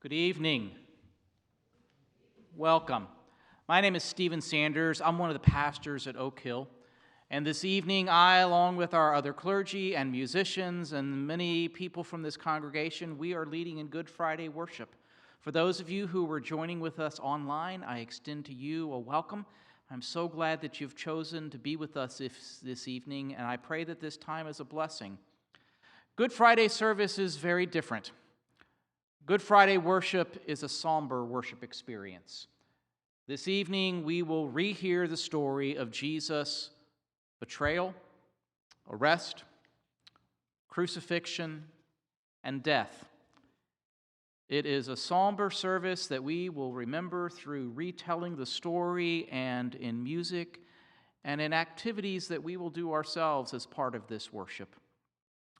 Good evening. Welcome. My name is Stephen Sanders. I'm one of the pastors at Oak Hill. And this evening, I, along with our other clergy and musicians and many people from this congregation, we are leading in Good Friday worship. For those of you who were joining with us online, I extend to you a welcome. I'm so glad that you've chosen to be with us this evening, and I pray that this time is a blessing. Good Friday service is very different. Good Friday worship is a somber worship experience. This evening, we will rehear the story of Jesus' betrayal, arrest, crucifixion, and death. It is a somber service that we will remember through retelling the story and in music and in activities that we will do ourselves as part of this worship.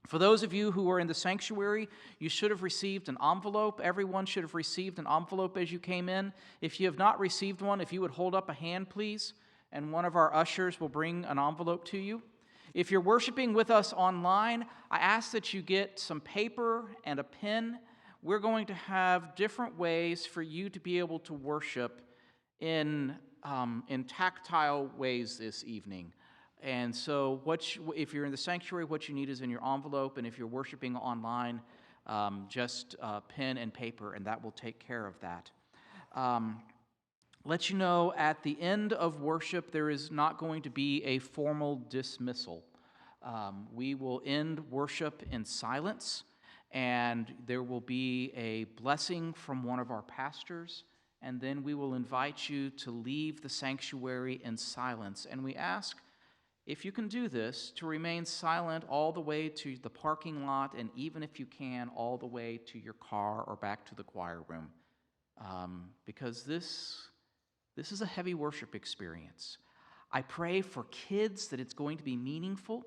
For those of you who are in the sanctuary, you should have received an envelope. Everyone should have received an envelope as you came in. If you have not received one, if you would hold up a hand, please, and one of our ushers will bring an envelope to you. If you're worshiping with us online, I ask that you get some paper and a pen. We're going to have different ways for you to be able to worship in tactile ways this evening. And so if you're in the sanctuary, what you need is in your envelope, and if you're worshiping online, just pen and paper, and that will take care of that. Let you know, at the end of worship, there is not going to be a formal dismissal. We will end worship in silence, and there will be a blessing from one of our pastors, and then we will invite you to leave the sanctuary in silence. And we ask, if you can do this, to remain silent all the way to the parking lot, and even if you can, all the way to your car or back to the choir room. Because this is a heavy worship experience. I pray for kids that it's going to be meaningful,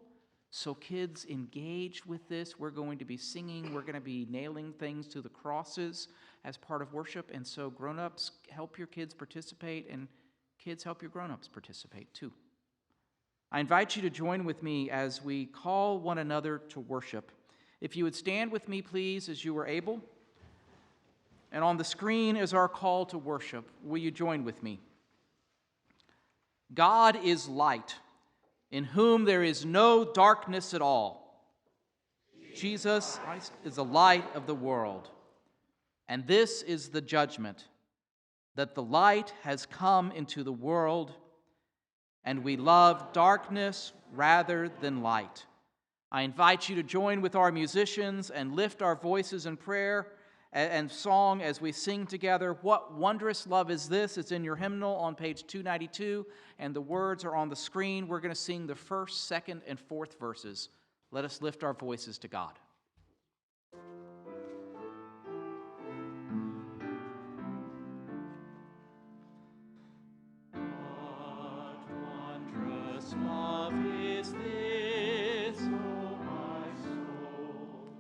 so kids engage with this. We're going to be singing, we're going to be nailing things to the crosses as part of worship, and so grown-ups, help your kids participate, and kids, help your grown-ups participate too. I invite you to join with me as we call one another to worship. If you would stand with me, please, as you are able. And on the screen is our call to worship. Will you join with me? God is light, in whom there is no darkness at all. Jesus is the light of the world. And this is the judgment, that the light has come into the world, and we love darkness rather than light. I invite you to join with our musicians and lift our voices in prayer and song as we sing together. What wondrous love is this? It's in your hymnal on page 292, and the words are on the screen. We're going to sing the first, second, and fourth verses. Let us lift our voices to God. Love is this, oh my soul,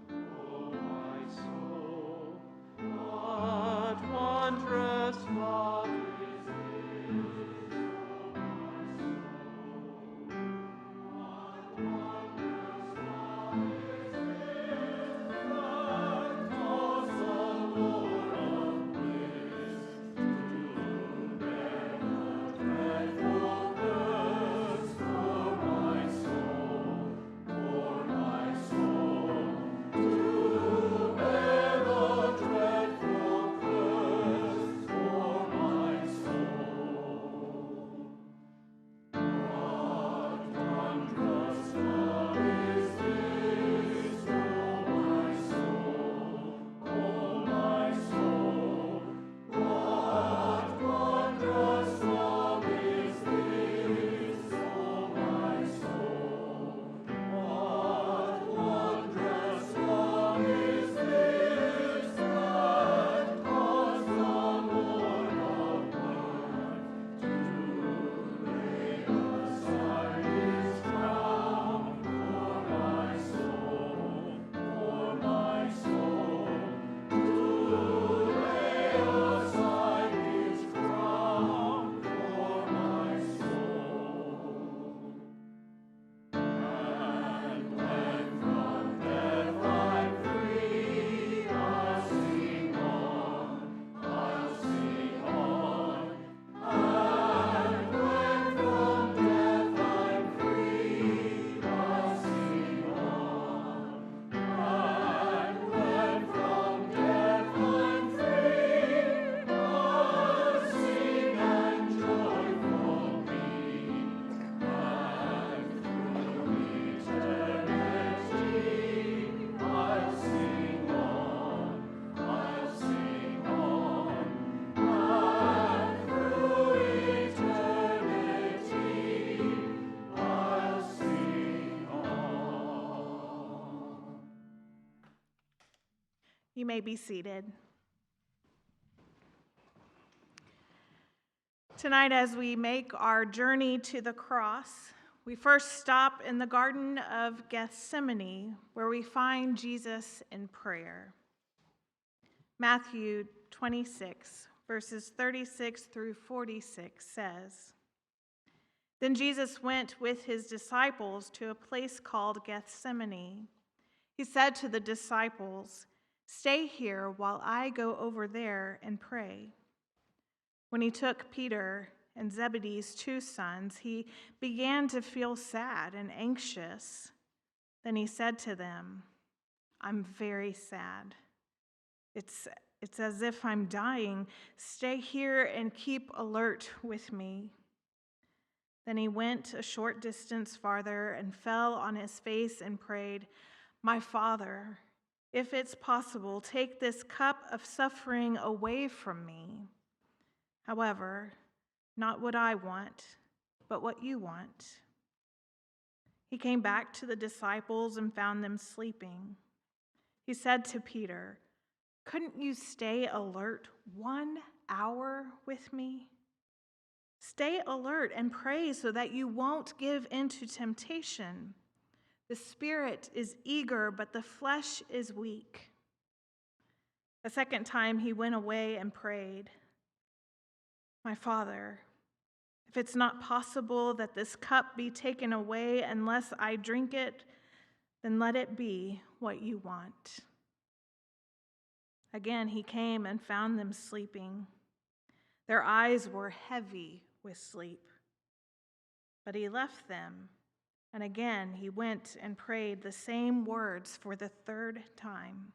what wondrous love is this, oh my soul, what wondrous love is this. may be seated. Tonight, as we make our journey to the cross, we first stop in the Garden of Gethsemane, where we find Jesus in prayer. Matthew 26, verses 36 through 46 says, "Then Jesus went with his disciples to a place called Gethsemane. He said to the disciples, 'Stay here while I go over there and pray.' When he took Peter and Zebedee's 2 sons, he began to feel sad and anxious. Then he said to them, 'I'm very sad. It's as if I'm dying. Stay here and keep alert with me.' Then he went a short distance farther and fell on his face and prayed, 'My Father, if it's possible, take this cup of suffering away from me. However, not what I want, but what you want.' He came back to the disciples and found them sleeping. He said to Peter, 'Couldn't you stay alert 1 hour with me? Stay alert and pray so that you won't give into temptation. The spirit is eager, but the flesh is weak.' A second time he went away and prayed, 'My Father, if it's not possible that this cup be taken away unless I drink it, then let it be what you want.' Again he came and found them sleeping. Their eyes were heavy with sleep. But he left them, and again he went and prayed the same words for the 3rd time.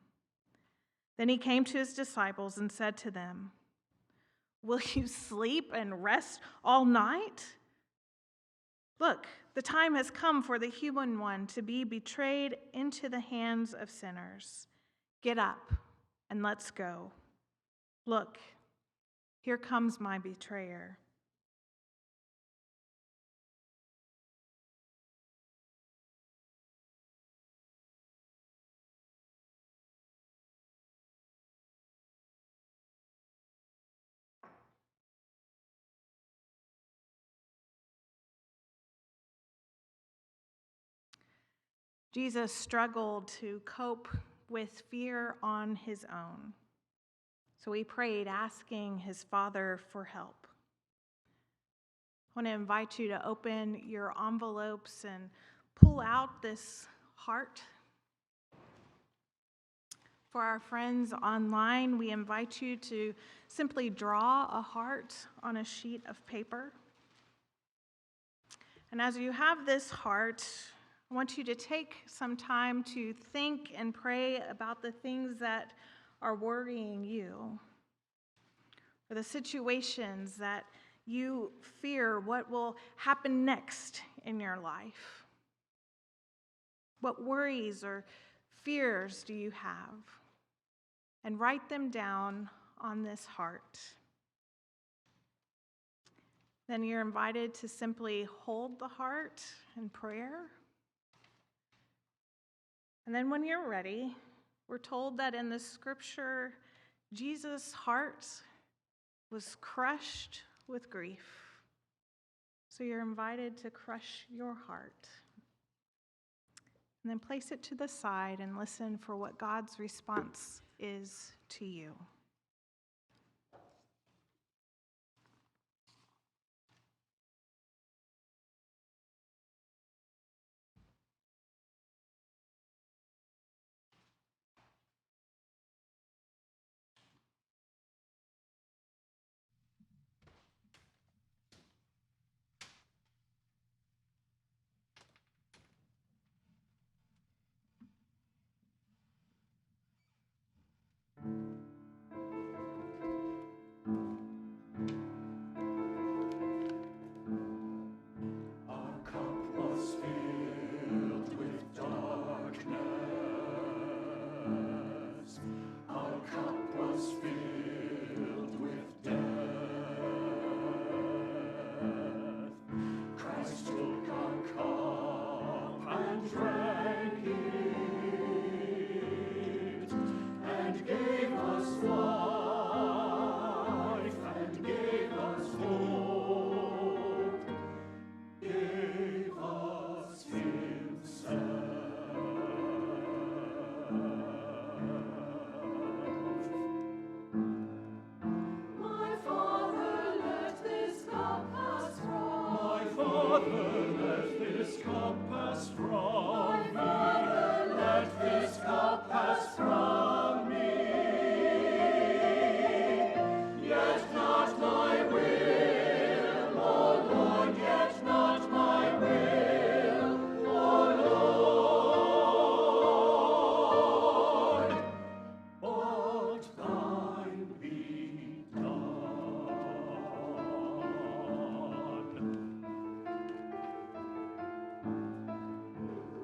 Then he came to his disciples and said to them, 'Will you sleep and rest all night? Look, the time has come for the human one to be betrayed into the hands of sinners. Get up and let's go. Look, here comes my betrayer.' Jesus struggled to cope with fear on his own. So he prayed, asking his Father for help. I want to invite you to open your envelopes and pull out this heart. For our friends online, we invite you to simply draw a heart on a sheet of paper. And as you have this heart, I want you to take some time to think and pray about the things that are worrying you, or the situations that you fear what will happen next in your life. What worries or fears do you have? And write them down on this heart. Then you're invited to simply hold the heart in prayer. And then when you're ready, we're told that in the scripture, Jesus' heart was crushed with grief. So you're invited to crush your heart. And then place it to the side and listen for what God's response is to you. cup pass from me. Let this cup pass from me. Yet not my will, O Lord, yet not my will, O Lord, but thine be done.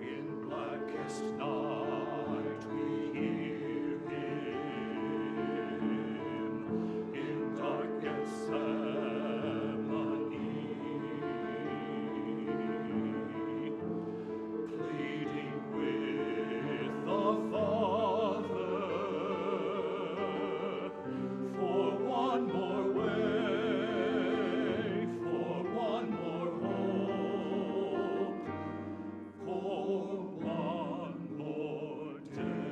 In blackest night we hear him, in dark Gethsemane, pleading with the Father for one more way, for one more hope, for one more day.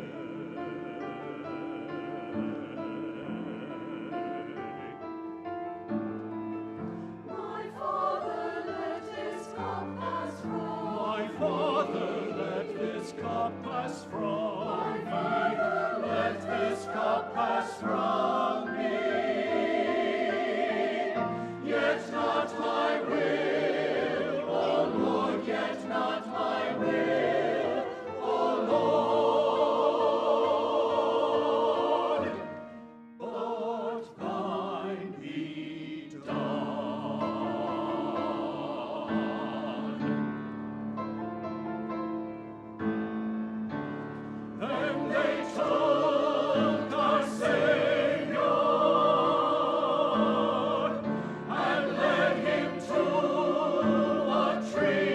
My Father, let this cup pass from me. My Father, let this cup pass from me. Let this cup pass from me. Yet not my will, O Lord, yet not my will, O Lord, but thine be done. Then they took our Savior and led him to a tree,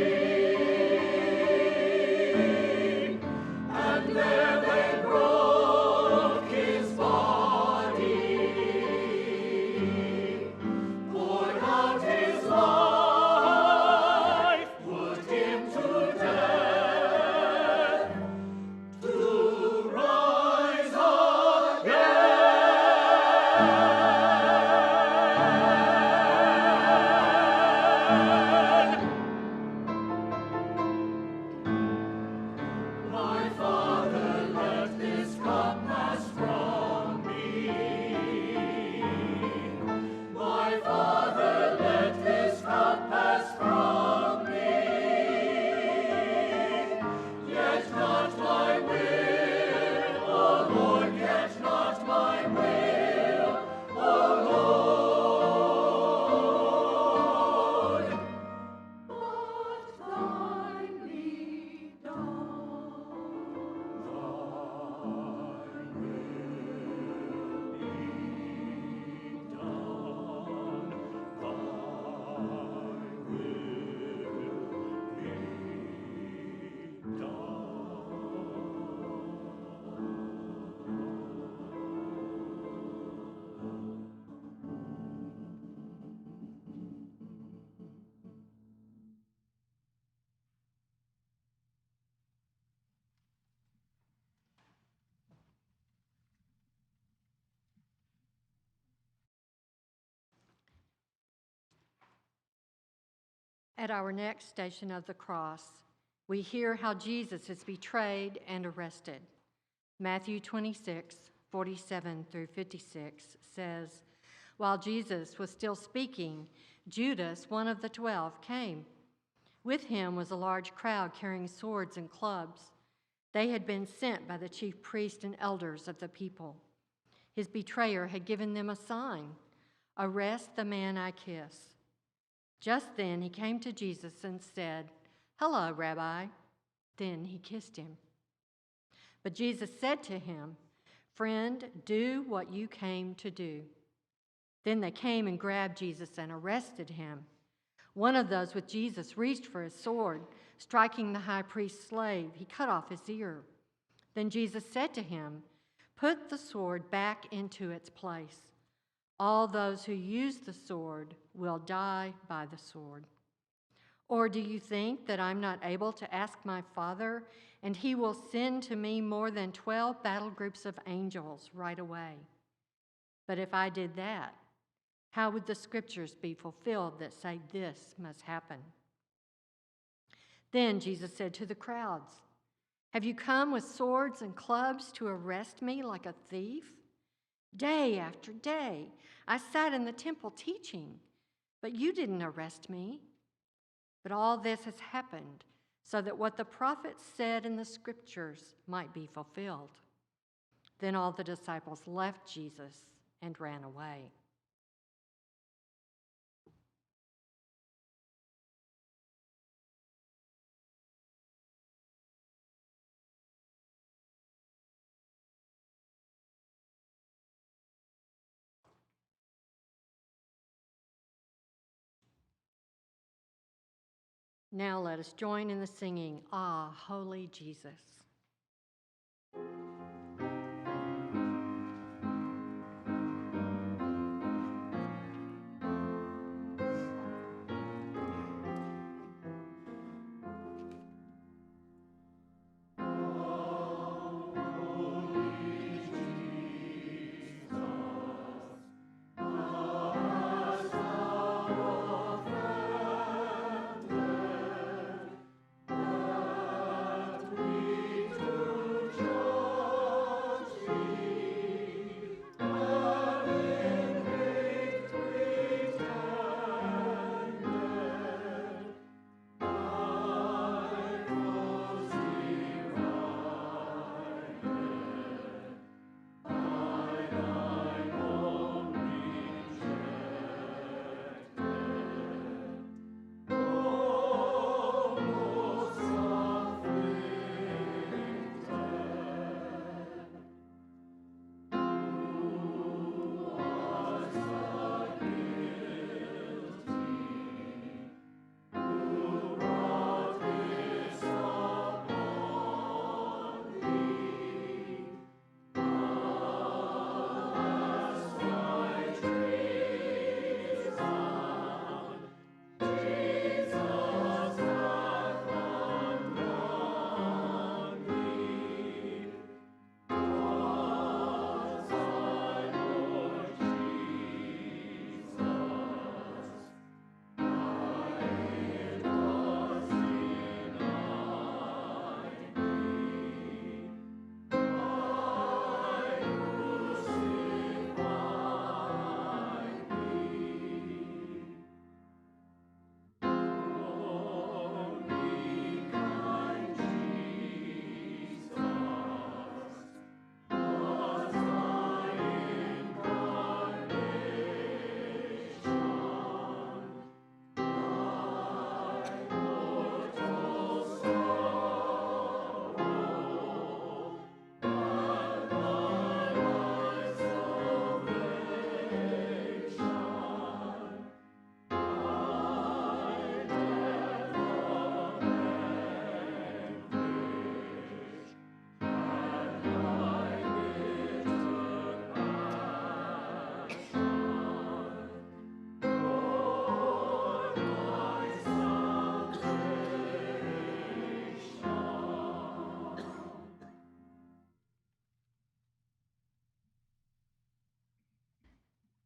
and there they broke his body, poured out his life, put him to death, to rise again. My Father, let this cup pass from me. My Father, let this cup pass from me. Yet not my will, O Lord, yet not my will, O Lord, but thine be done. Thine will be done. Thine will be At our next station of the cross, we hear how Jesus is betrayed and arrested. Matthew 26:47 through 56 says, "While Jesus was still speaking, Judas, one of the 12, came. With him was a large crowd carrying swords and clubs. They had been sent by the chief priests and elders of the people. His betrayer had given them a sign: 'Arrest the man I kiss.' Just then he came to Jesus and said, 'Hello, Rabbi.' Then he kissed him. But Jesus said to him, 'Friend, do what you came to do.' Then they came and grabbed Jesus and arrested him. One of those with Jesus reached for his sword. Striking the high priest's slave, he cut off his ear. Then Jesus said to him, 'Put the sword back into its place. All those who use the sword will die by the sword. Or do you think that I'm not able to ask my Father, and he will send to me more than 12 battle groups of angels right away? But if I did that, how would the scriptures be fulfilled that say this must happen?' Then Jesus said to the crowds, "Have you come with swords and clubs to arrest me like a thief? Day after day, I sat in the temple teaching, but you didn't arrest me. But all this has happened so that what the prophets said in the scriptures might be fulfilled." Then all the disciples left Jesus and ran away. Now let us join in the singing, "Ah, Holy Jesus."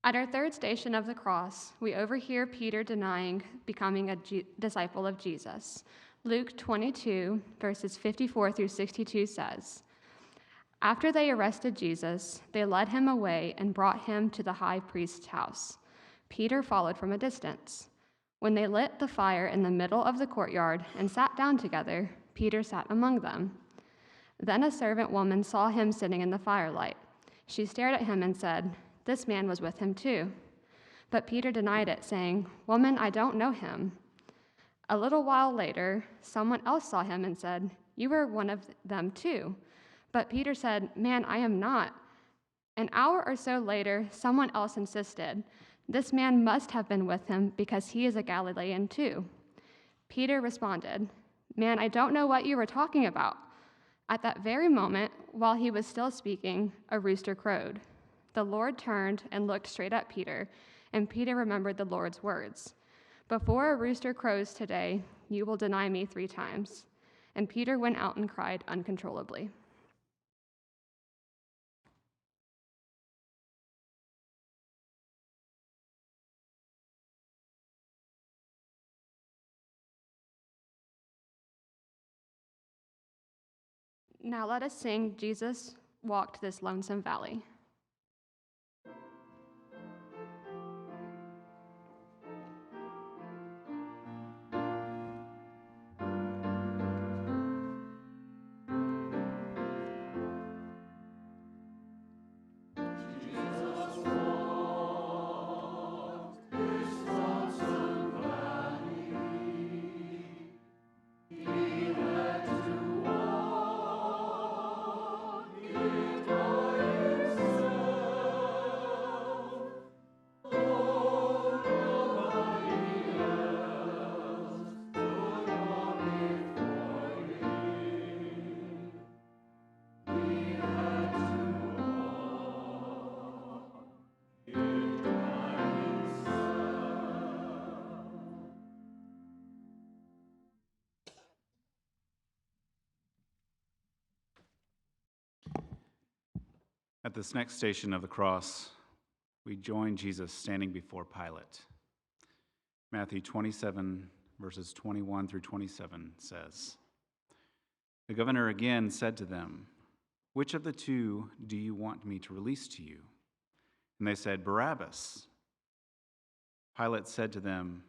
At our third station of the cross, we overhear Peter denying becoming a disciple of Jesus. Luke 22, verses 54 through 62 says, "After they arrested Jesus, they led him away and brought him to the high priest's house. Peter followed from a distance. When they lit the fire in the middle of the courtyard and sat down together, Peter sat among them. Then a servant woman saw him sitting in the firelight. She stared at him and said, 'This man was with him too.' But Peter denied it, saying, 'Woman, I don't know him.' A little while later, someone else saw him and said, 'You were one of them too.' But Peter said, 'Man, I am not.' An hour or so later, someone else insisted, 'This man must have been with him because he is a Galilean too.' Peter responded, 'Man, I don't know what you were talking about.' At that very moment, while he was still speaking, a rooster crowed. The Lord turned and looked straight at Peter, and Peter remembered the Lord's words, 'Before a rooster crows today, you will deny me 3 times.' And Peter went out and cried uncontrollably. Now let us sing, Jesus walked this lonesome valley. At this next station of the cross, we join Jesus standing before Pilate. Matthew 27, verses 21 through 27 says, "The governor again said to them, 'Which of the two do you want me to release to you?' And they said, 'Barabbas.' Pilate said to them,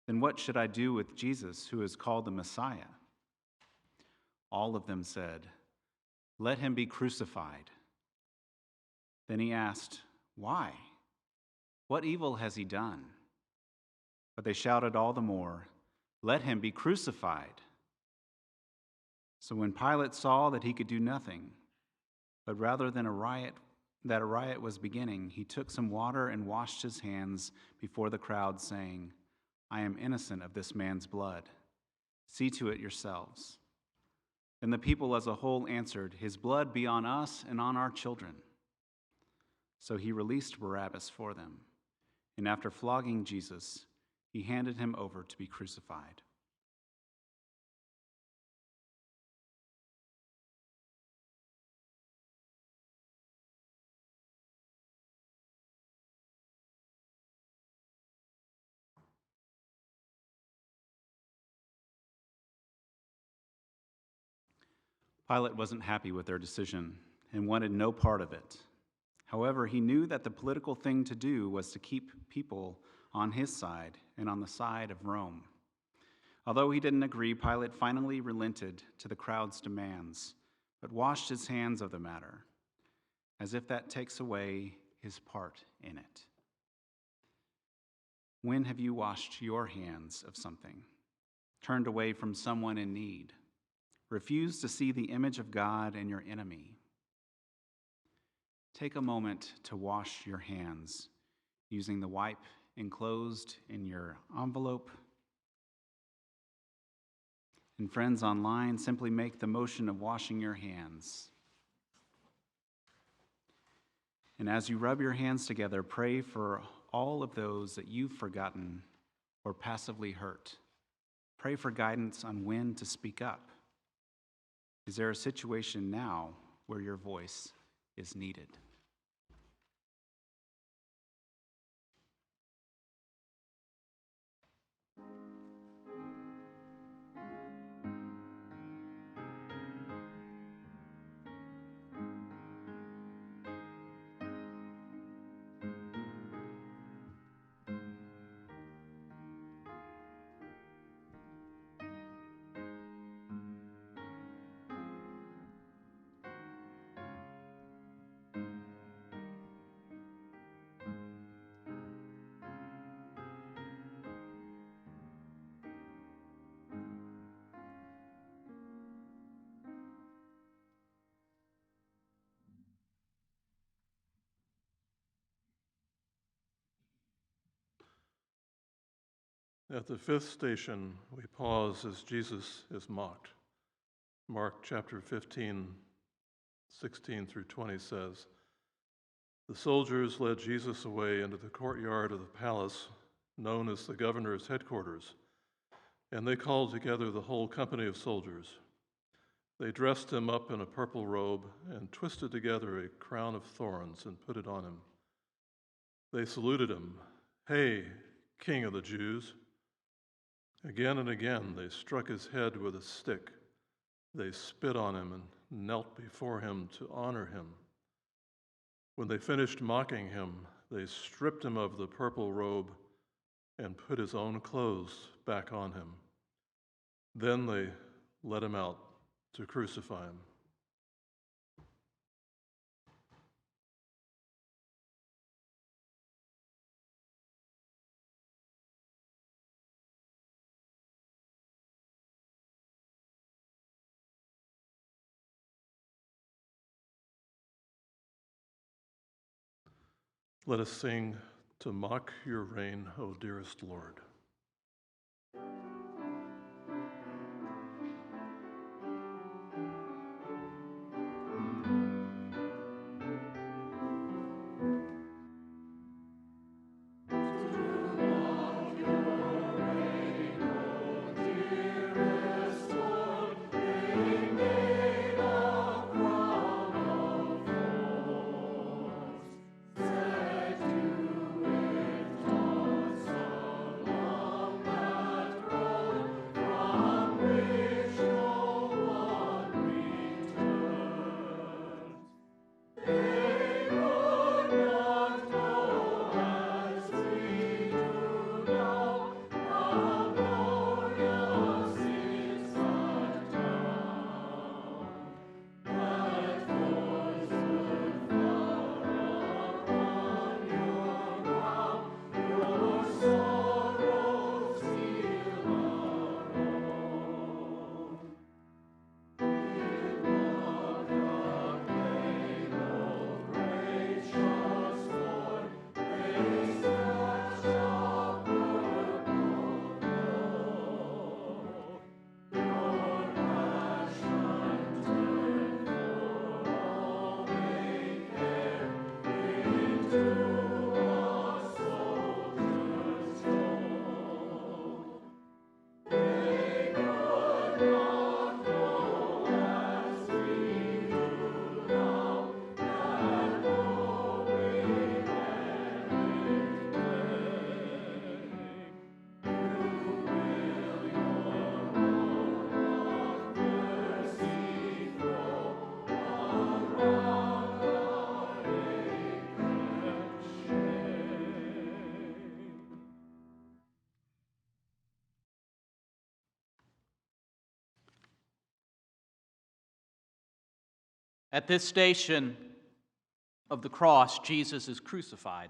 'Then what should I do with Jesus, who is called the Messiah?' All of them said, 'Let him be crucified.' Then he asked, 'Why? What evil has he done?' But they shouted all the more, 'Let him be crucified.' So when Pilate saw that he could do nothing, but rather than a riot was beginning, he took some water and washed his hands before the crowd, saying, 'I am innocent of this man's blood. See to it yourselves.' Then the people as a whole answered, 'His blood be on us and on our children.' So he released Barabbas for them, and after flogging Jesus, he handed him over to be crucified. Pilate wasn't happy with their decision and wanted no part of it. However, he knew that the political thing to do was to keep people on his side and on the side of Rome. Although he didn't agree, Pilate finally relented to the crowd's demands, but washed his hands of the matter, as if that takes away his part in it. When have you washed your hands of something? Turned away from someone in need? Refused to see the image of God in your enemy? Take a moment to wash your hands using the wipe enclosed in your envelope. And friends online, simply make the motion of washing your hands. And as you rub your hands together, pray for all of those that you've forgotten or passively hurt. Pray for guidance on when to speak up. Is there a situation now where your voice is needed? At the fifth station, we pause as Jesus is mocked. Mark chapter 15, 16 through 20 says, "The soldiers led Jesus away into the courtyard of the palace, known as the governor's headquarters, and they called together the whole company of soldiers. They dressed him up in a purple robe and twisted together a crown of thorns and put it on him. They saluted him, 'Hey, King of the Jews!' Again and again they struck his head with a stick, They spit on him and knelt before him to honor him. When they finished mocking him, they stripped him of the purple robe and put his own clothes back on him. Then they led him out to crucify him. Let us sing to mock your reign, O dearest Lord. At this station of the cross, Jesus is crucified.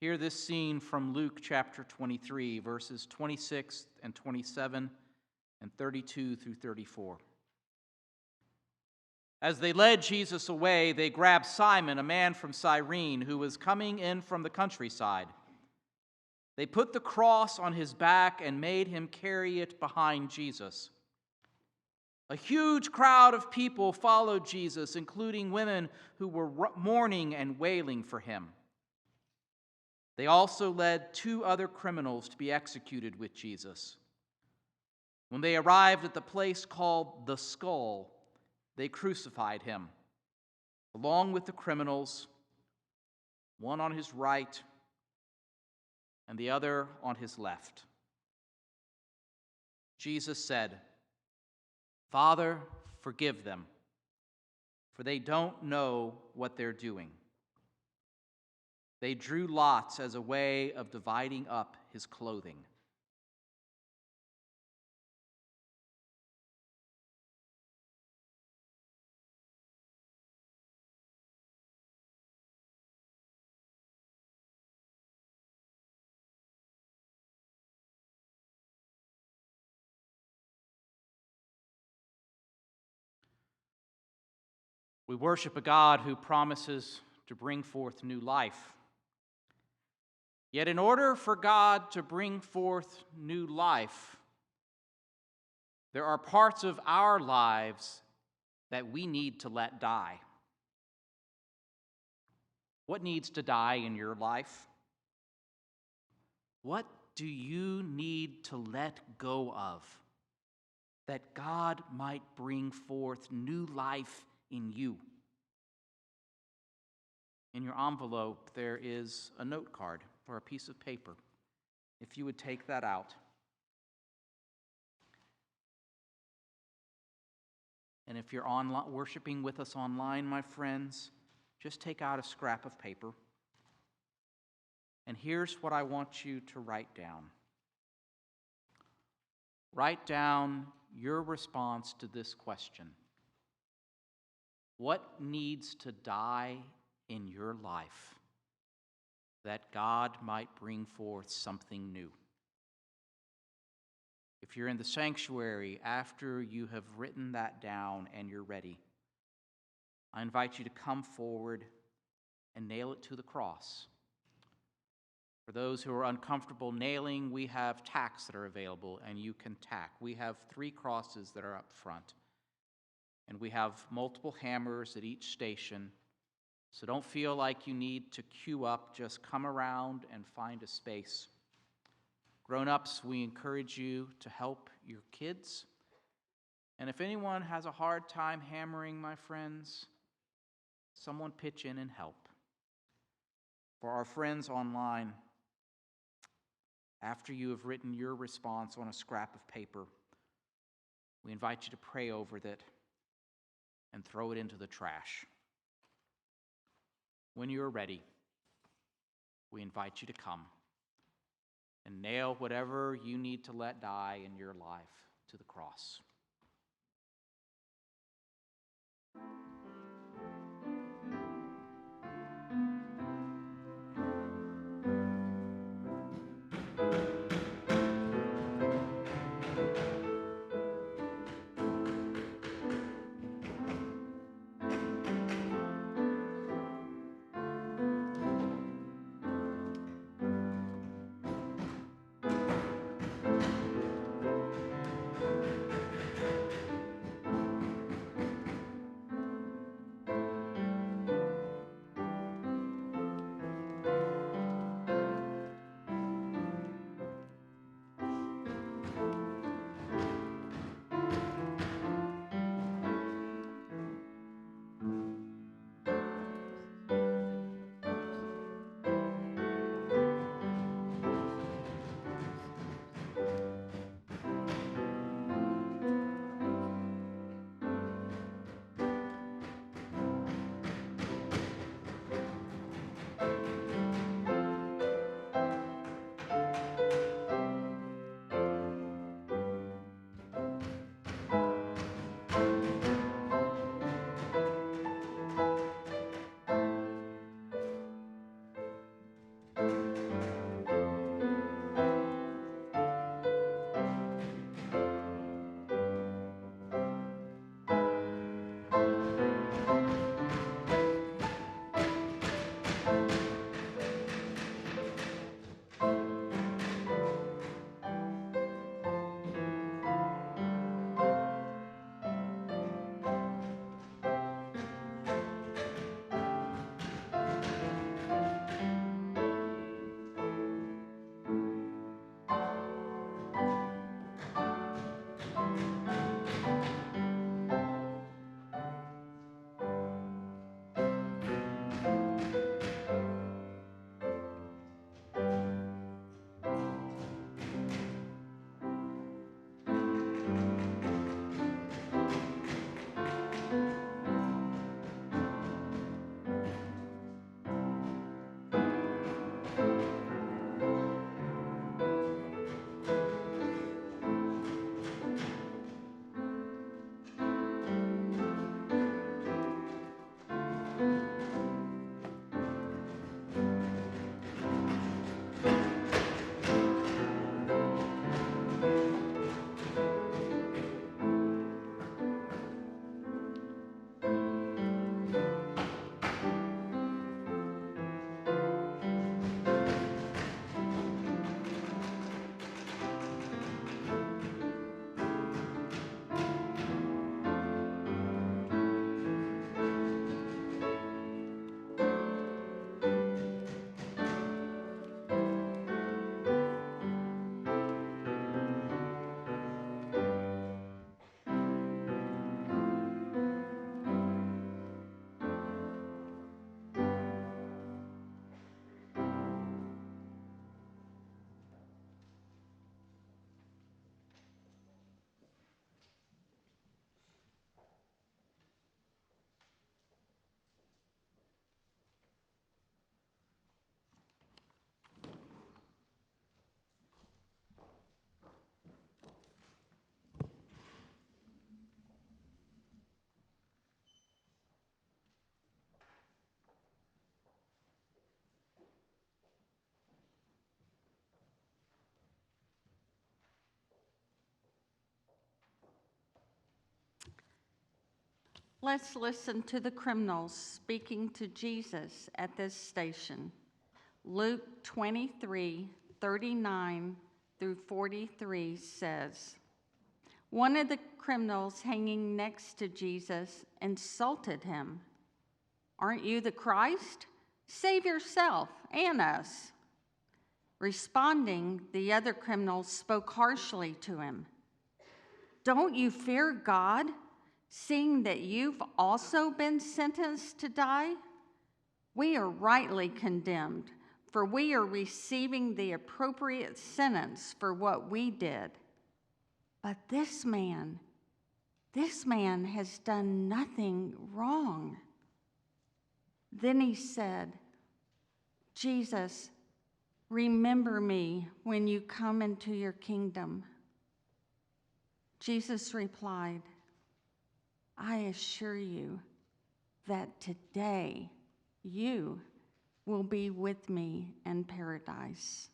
Hear this scene from Luke chapter 23, verses 26 and 27 and 32 through 34. As they led Jesus away, they grabbed Simon, a man from Cyrene, who was coming in from the countryside. They put the cross on his back and made him carry it behind Jesus. A huge crowd of people followed Jesus, including women who were mourning and wailing for him. They also led 2 other criminals to be executed with Jesus. When they arrived at the place called the Skull, they crucified him, along with the criminals, one on his right and the other on his left. Jesus said, "Father, forgive them, for they don't know what they're doing." They drew lots as a way of dividing up his clothing. We worship a God who promises to bring forth new life. Yet in order for God to bring forth new life, there are parts of our lives that we need to let die. What needs to die in your life? What do you need to let go of that God might bring forth new life in you? In your envelope, there is a note card or a piece of paper. If you would take that out. And if you're online, worshiping with us online, my friends, just take out a scrap of paper. And here's what I want you to write down. Write down your response to this question. What needs to die in your life that God might bring forth something new? If you're in the sanctuary after you have written that down and you're ready, I invite you to come forward and nail it to the cross. For those who are uncomfortable nailing, we have tacks that are available, and you can tack. We have 3 crosses that are up front, and we have multiple hammers at each station. So don't feel like you need to queue up. Just come around and find a space. Grown-ups, we encourage you to help your kids. And if anyone has a hard time hammering, my friends, someone pitch in and help. For our friends online, after you have written your response on a scrap of paper, we invite you to pray over that and throw it into the trash. When you're ready, we invite you to come and nail whatever you need to let die in your life to the cross. Let's listen to the criminals speaking to Jesus at this station. Luke 23:39 through 43 says, one of the criminals hanging next to Jesus insulted him. Aren't you the Christ? Save yourself and us. Responding, the other criminal spoke harshly to him. Don't you fear God, seeing that you've also been sentenced to die? We are rightly condemned, for we are receiving the appropriate sentence for what we did. But this man has done nothing wrong. Then he said, Jesus, remember me when you come into your kingdom. Jesus replied, I assure you that today you will be with me in paradise.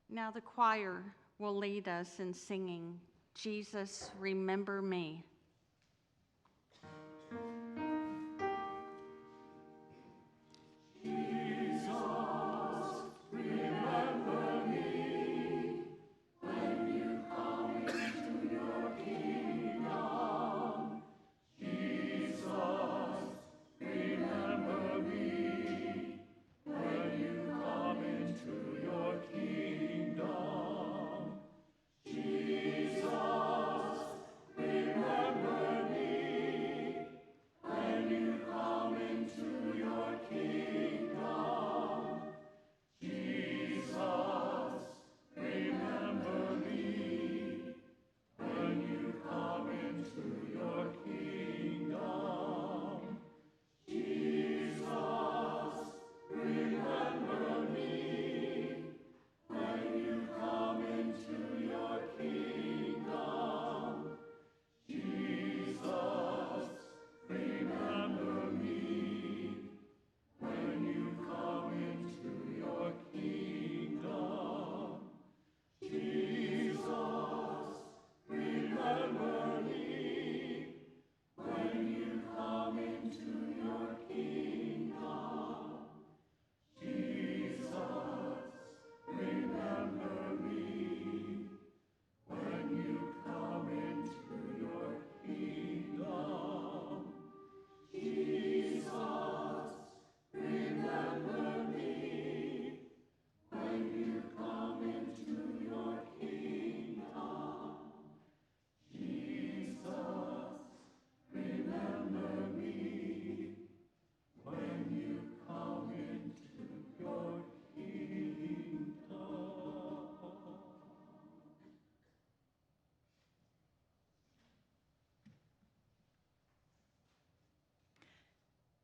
Now the choir will lead us in singing, Jesus, Remember Me.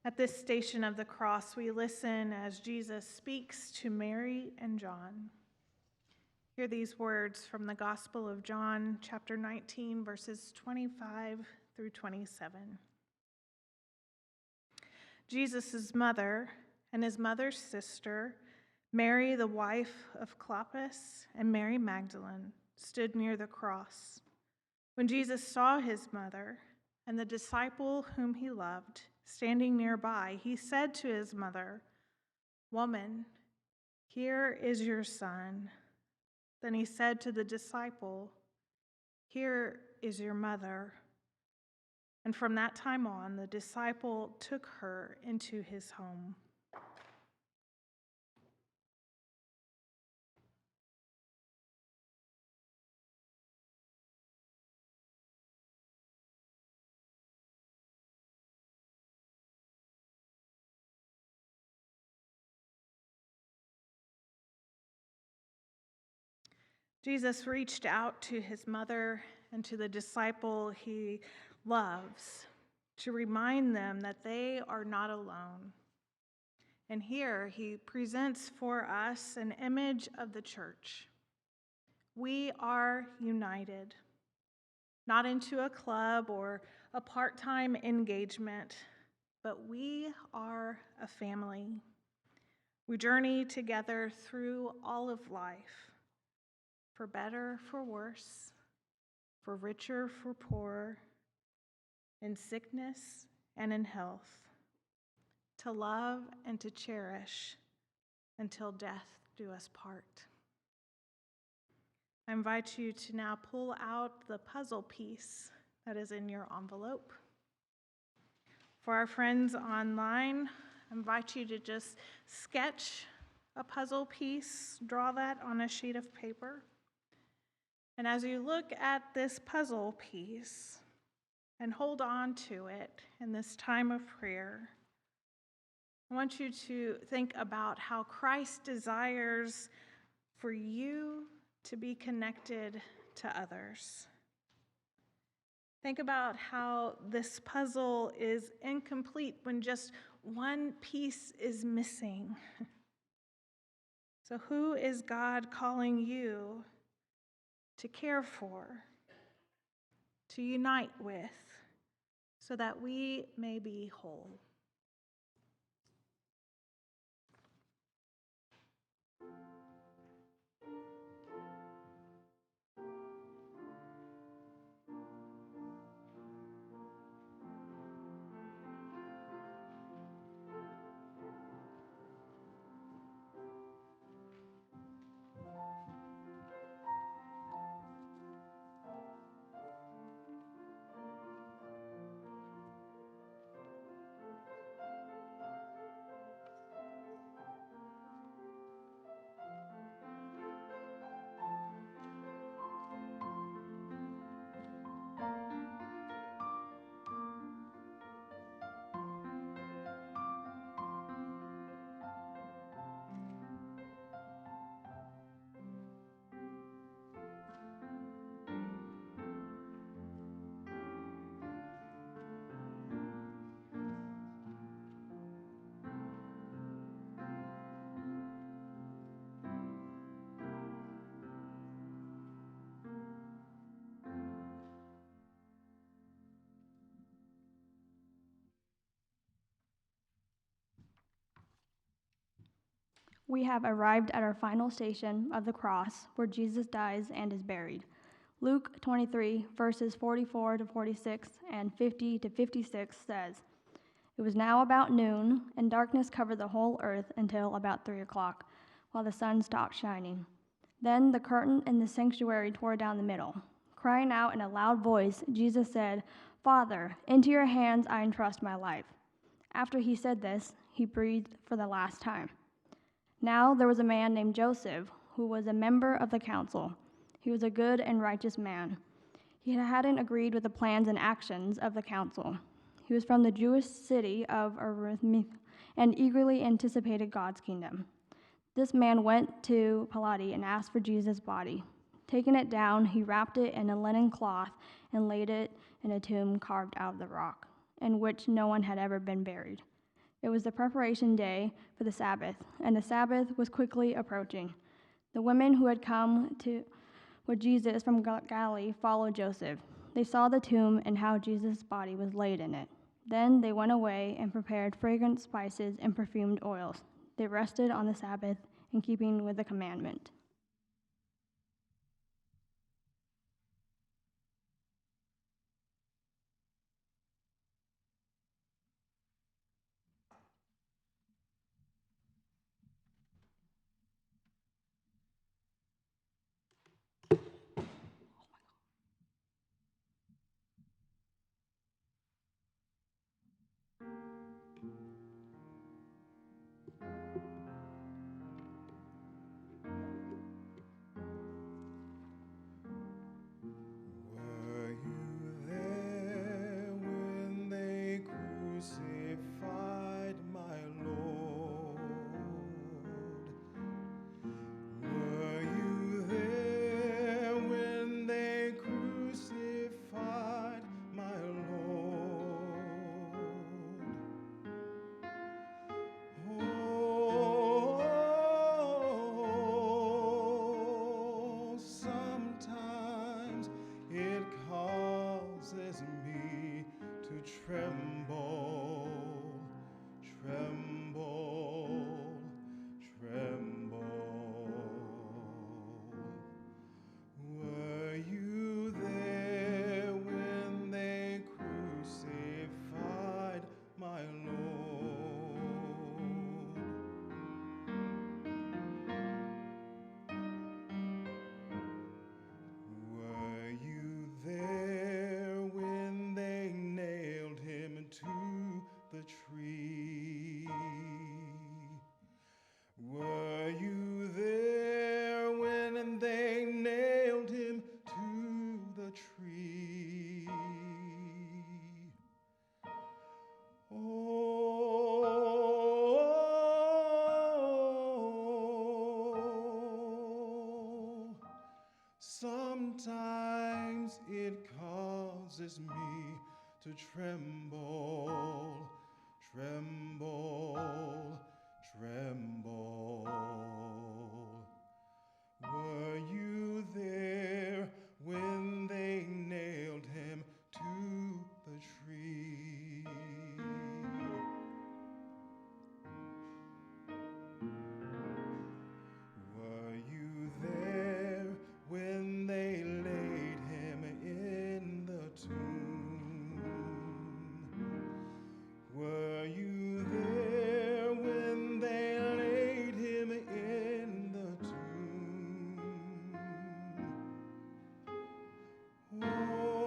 At this station of the cross, we listen as Jesus speaks to Mary and John. Hear these words from the Gospel of John, chapter 19, verses 25 through 27. Jesus' mother and his mother's sister, Mary, the wife of Clopas, and Mary Magdalene, stood near the cross. When Jesus saw his mother and the disciple whom he loved standing nearby, he said to his mother, "Woman, here is your son." Then he said to the disciple, "Here is your mother." And from that time on, the disciple took her into his home. Jesus reached out to his mother and to the disciple he loves to remind them that they are not alone. And here he presents for us an image of the church. We are united, not into a club or a part-time engagement, but we are a family. We journey together through all of life, for better, for worse, for richer, for poorer, in sickness and in health, to love and to cherish until death do us part. I invite you to now pull out the puzzle piece that is in your envelope. For our friends online, I invite you to just sketch a puzzle piece, draw that on a sheet of paper. And as you look at this puzzle piece and hold on to it in this time of prayer, I want you to think about how Christ desires for you to be connected to others. Think about how this puzzle is incomplete when just one piece is missing. So who is God calling you to care for, to unite with, so that we may be whole? We have arrived at our final station of the cross, where Jesus dies and is buried. Luke 23, verses 44 to 46 and 50 to 56 says, "It was now about noon, and darkness covered the whole earth until about 3 o'clock, while the sun stopped shining. Then the curtain in the sanctuary tore down the middle. Crying out in a loud voice, Jesus said, 'Father, into your hands I entrust my life.' After he said this, he breathed for the last time. Now there was a man named Joseph, who was a member of the council. He was a good and righteous man. He hadn't agreed with the plans and actions of the council. He was from the Jewish city of Arimathea and eagerly anticipated God's kingdom. This man went to Pilate and asked for Jesus' body. Taking it down, he wrapped it in a linen cloth and laid it in a tomb carved out of the rock, in which no one had ever been buried. It was the preparation day for the Sabbath, and the Sabbath was quickly approaching. The women who had come with Jesus from Galilee followed Joseph. They saw the tomb and how Jesus' body was laid in it. Then they went away and prepared fragrant spices and perfumed oils. They rested on the Sabbath in keeping with the commandment. it causes me to tremble, tremble, tremble. Were you there when they nailed him to the tree? Were you there when they laid him in the tomb? Were you there when they laid him in the tomb? Oh,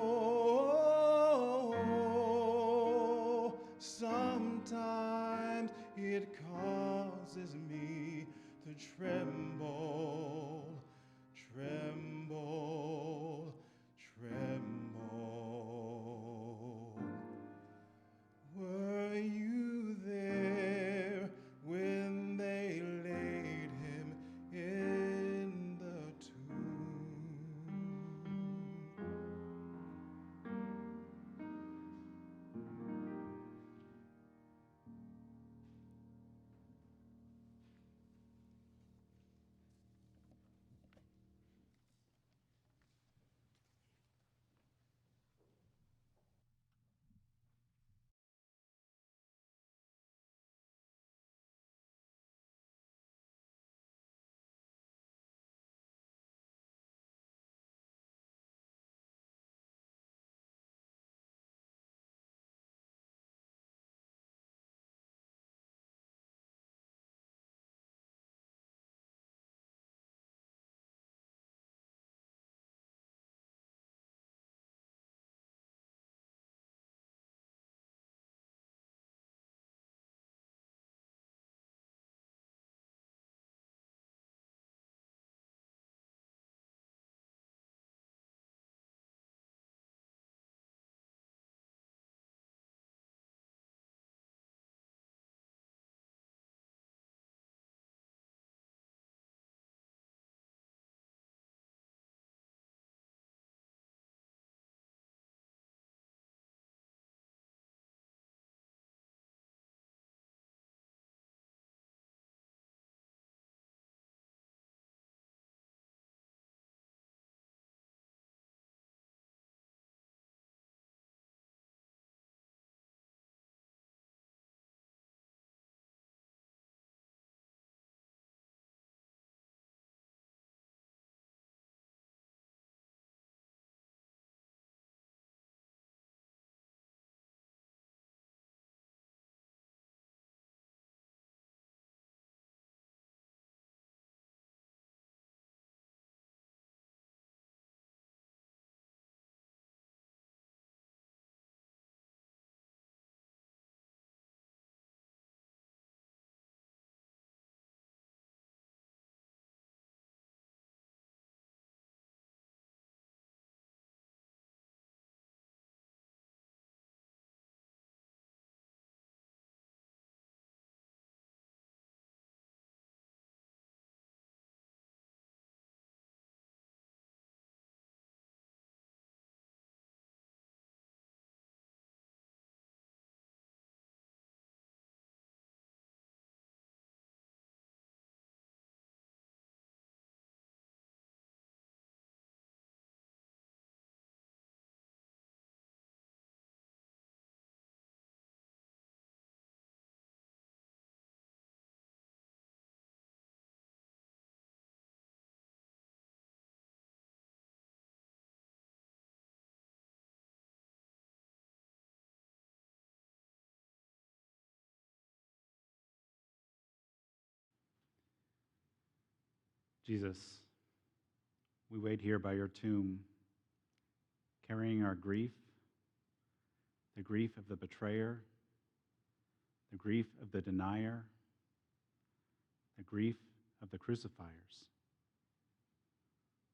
sometimes it causes me to tremble, tremble, tremble. Were you there when they laid him in the tomb? Jesus, we wait here by your tomb, carrying our grief, the grief of the betrayer, the grief of the denier, the grief of the crucifiers.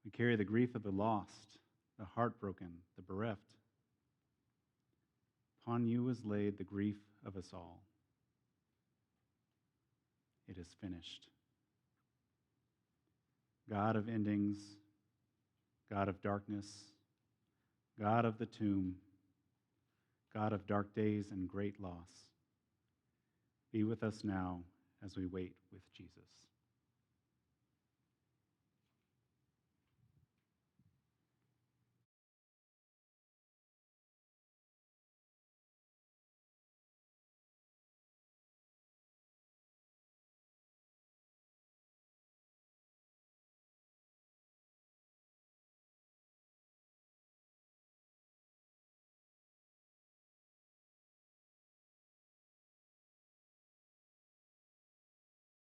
We carry the grief of the lost, the heartbroken, the bereft. Upon you was laid the grief of us all. It is finished. God of endings, God of darkness, God of the tomb, God of dark days and great loss, be with us now as we wait with Jesus.